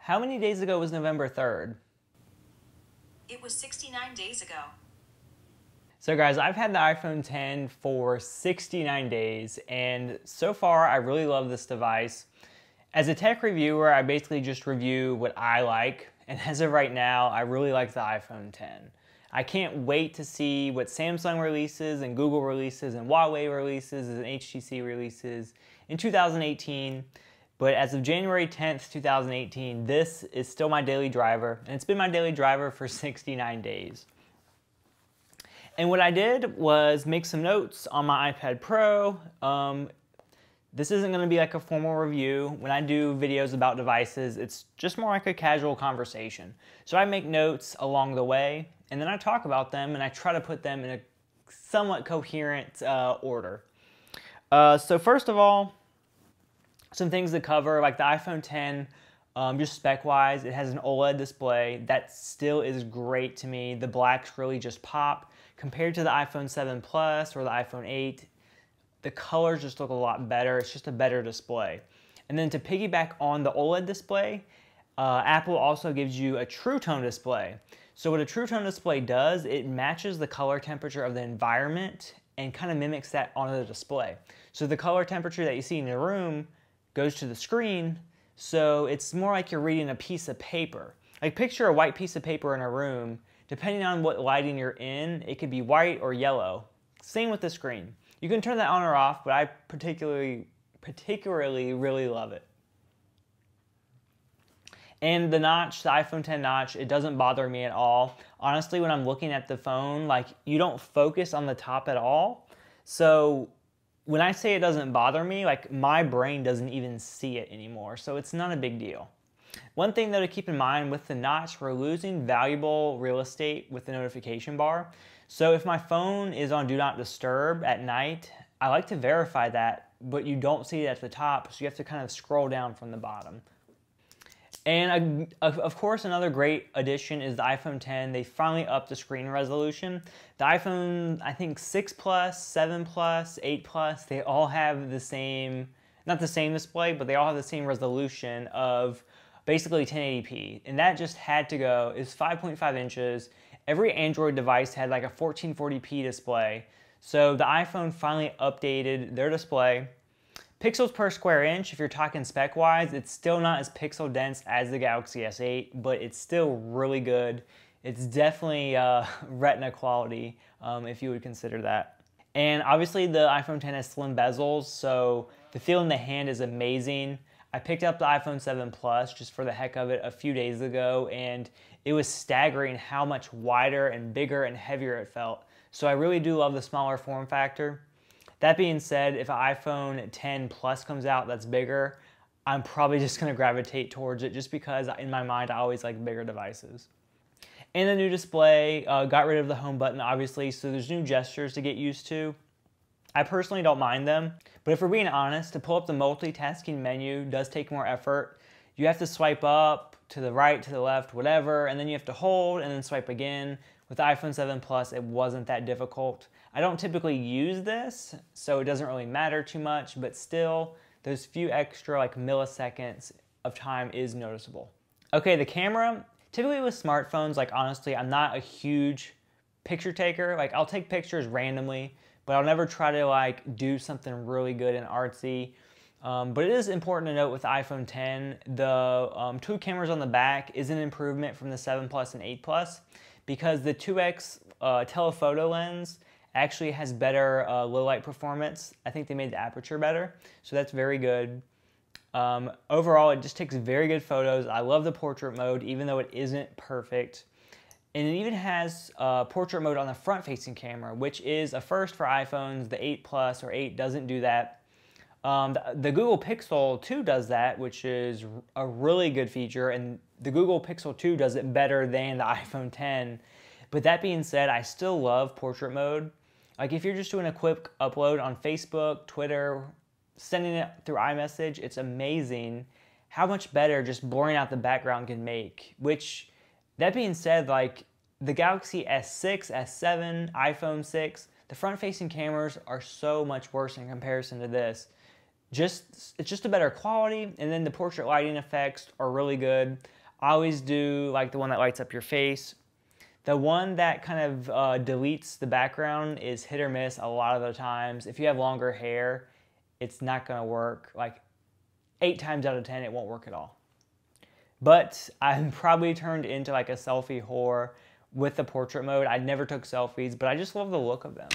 How many days ago was November 3rd? It was 69 days ago. So guys, I've had the iPhone 10 for 69 days, and so far I really love this device. As a tech reviewer, I basically just review what I like, and as of right now, I really like the iPhone 10. I can't wait to see what Samsung releases and Google releases and Huawei releases and HTC releases in 2018. But as of January 10th, 2018, this is still my daily driver, and it's been my daily driver for 69 days. And what I did was make some notes on my iPad Pro. This isn't going to be like a formal review. When I do videos about devices, it's just more like a casual conversation. So I make notes along the way, and then I talk about them, and I try to put them in a somewhat coherent order. So first of all, some things to cover, like the iPhone 10, just spec-wise, it has an OLED display. That still is great to me. The blacks really just pop. Compared to the iPhone 7 Plus or the iPhone 8, the colors just look a lot better. It's just a better display. And then to piggyback on the OLED display, Apple also gives you a True Tone display. So what a True Tone display does, it matches the color temperature of the environment and kind of mimics that on the display. So the color temperature that you see in your room goes to the screen, so it's more like you're reading a piece of paper. Like picture a white piece of paper in a room. Depending on what lighting you're in, it could be white or yellow. Same with the screen. You can turn that on or off, but I particularly really love it. And the notch, the iPhone 10 notch, it doesn't bother me at all. Honestly, when I'm looking at the phone, like you don't focus on the top at all. So when I say it doesn't bother me, like my brain doesn't even see it anymore. So it's not a big deal. One thing though to keep in mind with the notch, we're losing valuable real estate with the notification bar. So if my phone is on Do Not Disturb at night, I like to verify that, but you don't see it at the top, so you have to kind of scroll down from the bottom. And of course, another great addition is the iPhone 10. They finally upped the screen resolution. The iPhone, I think 6 Plus, 7 Plus, 8 Plus, they all have the same, not the same display, but they all have the same resolution of basically 1080p. And that just had to go. It's 5.5 inches. Every Android device had like a 1440p display. So the iPhone finally updated their display. Pixels per square inch, if you're talking spec-wise, it's still not as pixel dense as the Galaxy S8, but it's still really good. It's definitely Retina quality, if you would consider that. And obviously the iPhone 10 has slim bezels, so the feel in the hand is amazing. I picked up the iPhone 7 Plus just for the heck of it a few days ago, and it was staggering how much wider and bigger and heavier it felt. So I really do love the smaller form factor. That being said, if an iPhone 10 Plus comes out that's bigger, I'm probably just going to gravitate towards it just because in my mind I always like bigger devices. And the new display got rid of the home button obviously, so there's new gestures to get used to. I personally don't mind them, but if we're being honest, to pull up the multitasking menu does take more effort. You have to swipe up, to the right, to the left, whatever, and then you have to hold and then swipe again. With the iPhone 7 Plus, it wasn't that difficult. I don't typically use this, so it doesn't really matter too much, but still, those few extra like milliseconds of time is noticeable. Okay, the camera, typically with smartphones, like honestly, I'm not a huge picture taker. Like I'll take pictures randomly, but I'll never try to like do something really good and artsy. But it is important to note with the iPhone 10, the two cameras on the back is an improvement from the 7 Plus and 8 Plus because the 2x telephoto lens actually has better low light performance. I think they made the aperture better, so that's very good. Overall, it just takes very good photos. I love the portrait mode, even though it isn't perfect. And it even has portrait mode on the front-facing camera, which is a first for iPhones. The 8 Plus or 8 doesn't do that. The Google Pixel 2 does that, which is a really good feature, and the Google Pixel 2 does it better than the iPhone 10. But that being said, I still love portrait mode. Like if you're just doing a quick upload on Facebook, Twitter, sending it through iMessage, it's amazing how much better just blurring out the background can make, which, that being said, like the Galaxy S6, S7, iPhone 6, the front-facing cameras are so much worse in comparison to this. it's just a better quality, and then the portrait lighting effects are really good. I always do like the one that lights up your face. The one that kind of deletes the background is hit or miss a lot of the times. If you have longer hair, it's not gonna work. Like 8 times out of 10, it won't work at all. But I'm probably turned into like a selfie whore with the portrait mode. I never took selfies, but I just love the look of them.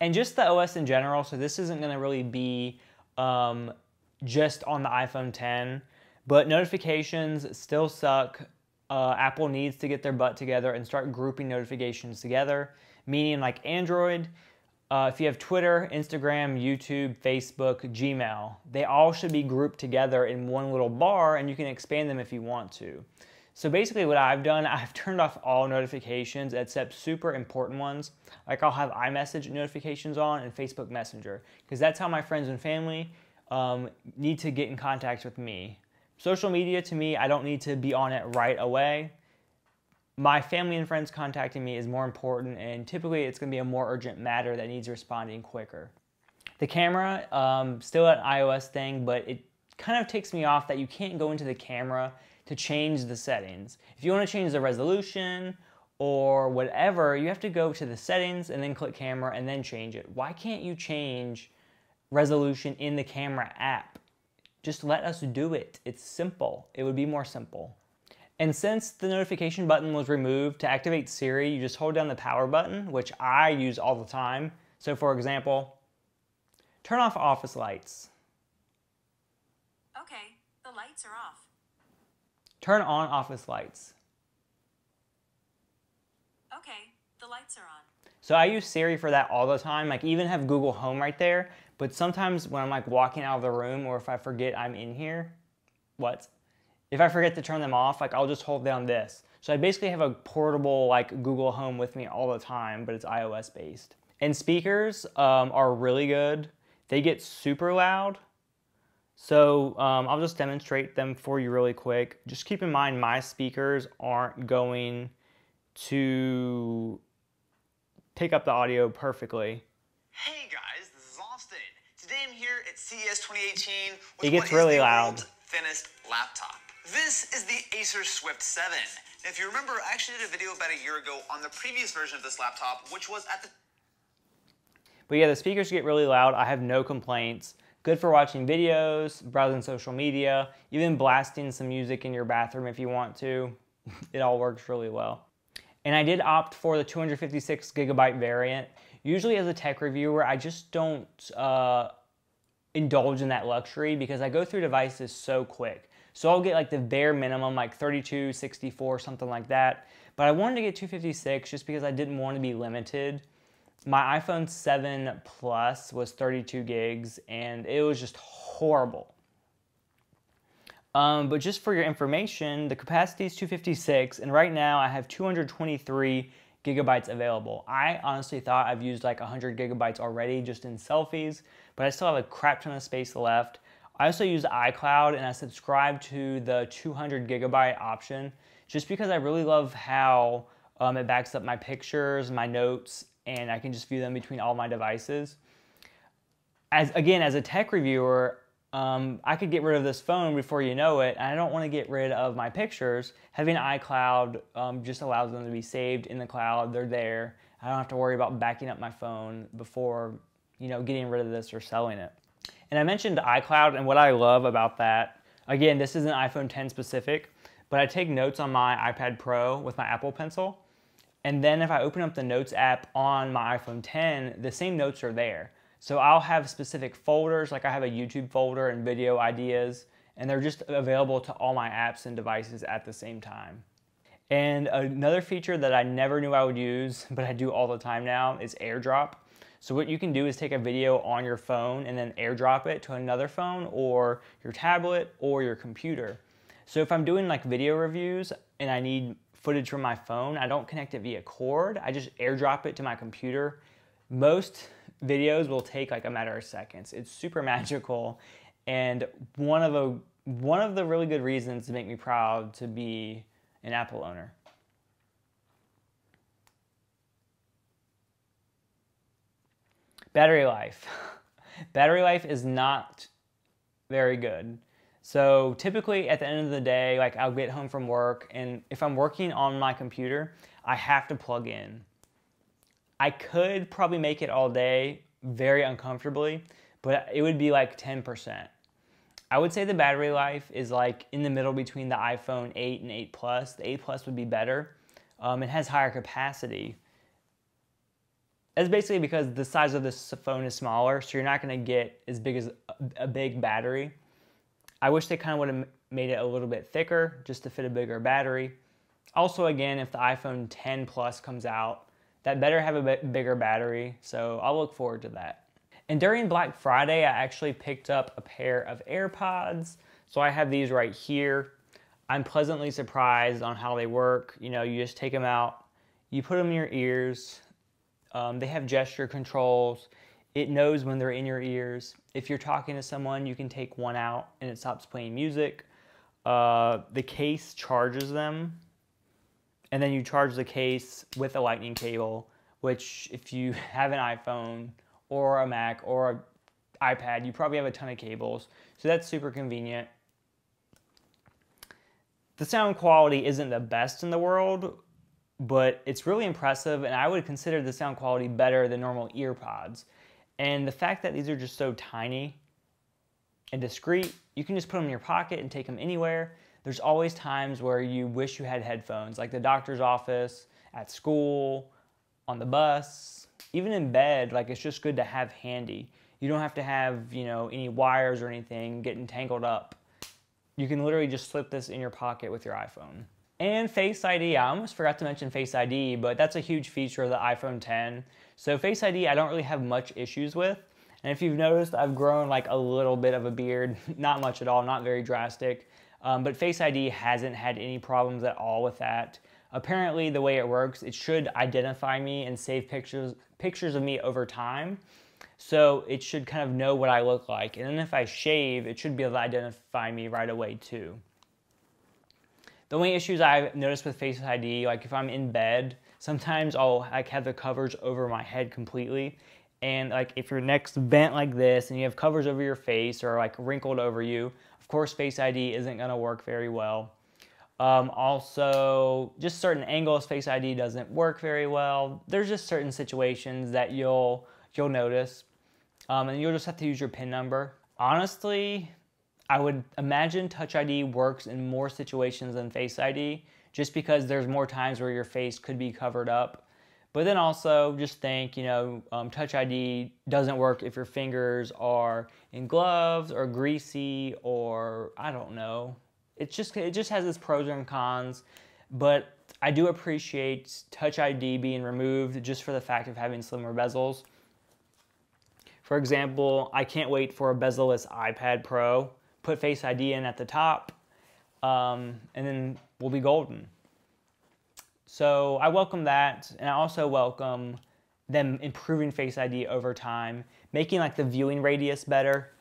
And just the OS in general, so this isn't gonna really be just on the iPhone 10, but notifications still suck. Apple needs to get their butt together and start grouping notifications together, meaning like Android, if you have Twitter, Instagram, YouTube, Facebook, Gmail, they all should be grouped together in one little bar, and you can expand them if you want to. So basically what I've done, I've turned off all notifications except super important ones. Like I'll have iMessage notifications on and Facebook Messenger, because that's how my friends and family need to get in contact with me. Social media, to me, I don't need to be on it right away. My family and friends contacting me is more important, and typically it's going to be a more urgent matter that needs responding quicker. The camera, still an iOS thing, but it kind of takes me off that you can't go into the camera to change the settings. If you want to change the resolution or whatever, you have to go to the settings and then click camera and then change it. Why can't you change resolution in the camera app? Just let us do it. It's simple. It would be more simple. And since the notification button was removed, to activate Siri, you just hold down the power button, which I use all the time. So for example, turn off office lights. Okay, the lights are off. Turn on office lights. Okay, the lights are on. So I use Siri for that all the time. Like even have Google Home right there, but sometimes when I'm like walking out of the room, or if I forget I'm in here, if I forget to turn them off, like I'll just hold down this. So I basically have a portable like Google Home with me all the time, but it's iOS based. And speakers are really good. They get super loud. So I'll just demonstrate them for you really quick. Just keep in mind my speakers aren't going to pick up the audio perfectly. Hey guys, this is Austin. Today I'm here at CES 2018 with It gets what is really the loud. world's thinnest laptop. This is the Acer Swift 7. Now, if you remember, I actually did a video about a year ago on the previous version of this laptop, which was at the... But yeah, the speakers get really loud. I have no complaints. Good for watching videos, browsing social media, even blasting some music in your bathroom if you want to. It all works really well. And I did opt for the 256 gigabyte variant. Usually as a tech reviewer, I just don't indulge in that luxury because I go through devices so quick. So I'll get like the bare minimum, like 32, 64, something like that. But I wanted to get 256 just because I didn't want to be limited. My iPhone 7 Plus was 32 gigs and it was just horrible. But just for your information, the capacity is 256, and right now I have 223 gigabytes available. I honestly thought I've used like 100 gigabytes already just in selfies, but I still have a crap ton of space left. I also use iCloud, and I subscribe to the 200 gigabyte option just because I really love how it backs up my pictures, my notes, and I can just view them between all my devices. As a tech reviewer, I could get rid of this phone before you know it, and I don't want to get rid of my pictures. Having iCloud just allows them to be saved in the cloud. They're there. I don't have to worry about backing up my phone before, getting rid of this or selling it. And I mentioned iCloud, and what I love about that, again, this isn't iPhone 10 specific, but I take notes on my iPad Pro with my Apple Pencil, and then if I open up the Notes app on my iPhone 10, the same notes are there. So I'll have specific folders, like I have a YouTube folder and video ideas, and they're just available to all my apps and devices at the same time. And another feature that I never knew I would use, but I do all the time now, is AirDrop. So what you can do is take a video on your phone and then AirDrop it to another phone or your tablet or your computer. So if I'm doing like video reviews and I need footage from my phone, I don't connect it via cord, I just AirDrop it to my computer. Most videos will take like a matter of seconds. It's super magical, and one of the really good reasons to make me proud to be an Apple owner. Battery life. Battery life is not very good. So typically at the end of the day, like I'll get home from work, and if I'm working on my computer, I have to plug in. I could probably make it all day very uncomfortably, but it would be like 10%. I would say the battery life is like in the middle between the iPhone 8 and 8 Plus. The 8 Plus would be better. It has higher capacity. That's basically because the size of this phone is smaller, so you're not going to get as big as a big battery. I wish they kind of would have made it a little bit thicker just to fit a bigger battery. Also, again, if the iPhone 10 Plus comes out, that better have a bit bigger battery, so I'll look forward to that. And during Black Friday, I actually picked up a pair of AirPods. So I have these right here. I'm pleasantly surprised on how they work. You know, you just take them out, you put them in your ears. They have gesture controls. It knows when they're in your ears. If you're talking to someone, you can take one out and it stops playing music. The case charges them. And then you charge the case with a lightning cable, which if you have an iPhone or a Mac or an iPad, you probably have a ton of cables. So that's super convenient. The sound quality isn't the best in the world, but it's really impressive, and I would consider the sound quality better than normal earpods. And the fact that these are just so tiny and discreet, you can just put them in your pocket and take them anywhere. There's always times where you wish you had headphones, like the doctor's office, at school, on the bus, even in bed. Like, it's just good to have handy. You don't have to have, you know, any wires or anything getting tangled up. You can literally just slip this in your pocket with your iPhone. And Face ID, I almost forgot to mention Face ID, but that's a huge feature of the iPhone 10. So Face ID, I don't really have much issues with. And if you've noticed, I've grown like a little bit of a beard, not much at all, not very drastic. But Face ID hasn't had any problems at all with that. Apparently, the way it works, it should identify me and save pictures of me over time. So it should kind of know what I look like. And then if I shave, it should be able to identify me right away too. The only issues I've noticed with Face ID, like if I'm in bed, sometimes I'll like have the covers over my head completely. And like if your neck's bent like this and you have covers over your face or like wrinkled over you, of course Face ID isn't gonna work very well. Also, just certain angles, Face ID doesn't work very well. There's just certain situations that you'll notice. And you'll just have to use your PIN number. Honestly, I would imagine Touch ID works in more situations than Face ID, just because there's more times where your face could be covered up. But then also just think, you know, Touch ID doesn't work if your fingers are in gloves or greasy or I don't know. It just has its pros and cons, but I do appreciate Touch ID being removed just for the fact of having slimmer bezels. For example, I can't wait for a bezel-less iPad Pro. Put Face ID in at the top, and then we'll be golden. So I welcome that, and I also welcome them improving Face ID over time, making like the viewing radius better.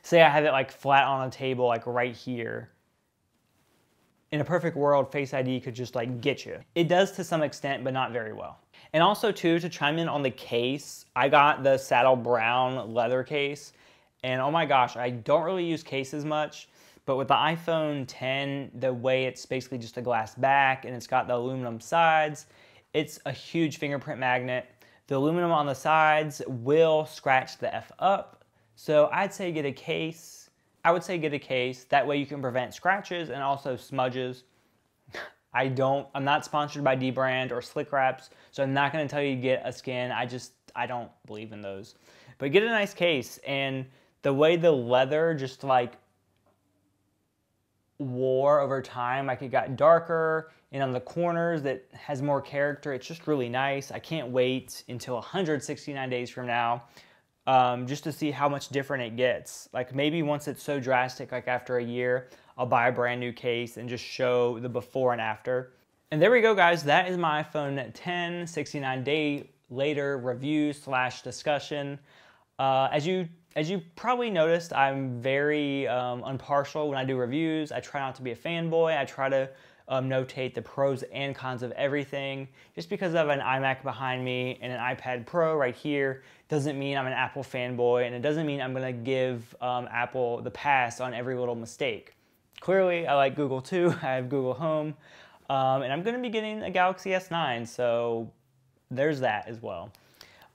Say I have it like flat on a table, like right here. In a perfect world, Face ID could just like get you. It does to some extent, but not very well. And also too, to chime in on the case, I got the saddle brown leather case. And oh my gosh, I don't really use cases much, but with the iPhone 10, the way it's basically just a glass back and it's got the aluminum sides, it's a huge fingerprint magnet. The aluminum on the sides will scratch the F up. So I'd say get a case. I would say get a case. That way you can prevent scratches and also smudges. I'm not sponsored by dbrand or Slick Wraps, so I'm not gonna tell you to get a skin. I don't believe in those. But get a nice case, and the way the leather just like wore over time, like it got darker, and on the corners that has more character. It's just really nice. I can't wait until 169 days from now just to see how much different it gets. Like maybe once it's so drastic, like after a year, I'll buy a brand new case and just show the before and after. And there we go, guys. That is my iPhone 10 69-day later review / discussion. As you probably noticed, I'm very impartial when I do reviews. I try not to be a fanboy. I try to notate the pros and cons of everything. Just because I have an iMac behind me and an iPad Pro right here doesn't mean I'm an Apple fanboy, and it doesn't mean I'm gonna give Apple the pass on every little mistake. Clearly, I like Google too. I have Google Home, and I'm gonna be getting a Galaxy S9, so there's that as well.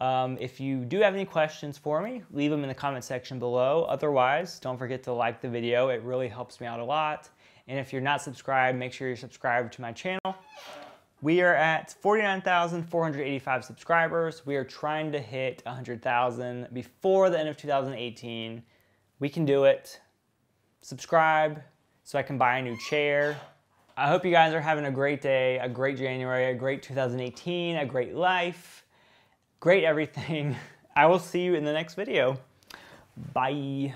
If you do have any questions for me, leave them in the comment section below. Otherwise, don't forget to like the video. It really helps me out a lot. And if you're not subscribed, make sure you're subscribed to my channel. We are at 49,485 subscribers. We are trying to hit 100,000 before the end of 2018. We can do it. Subscribe so I can buy a new chair. I hope you guys are having a great day, a great January, a great 2018, a great life. Great everything. I will see you in the next video. Bye.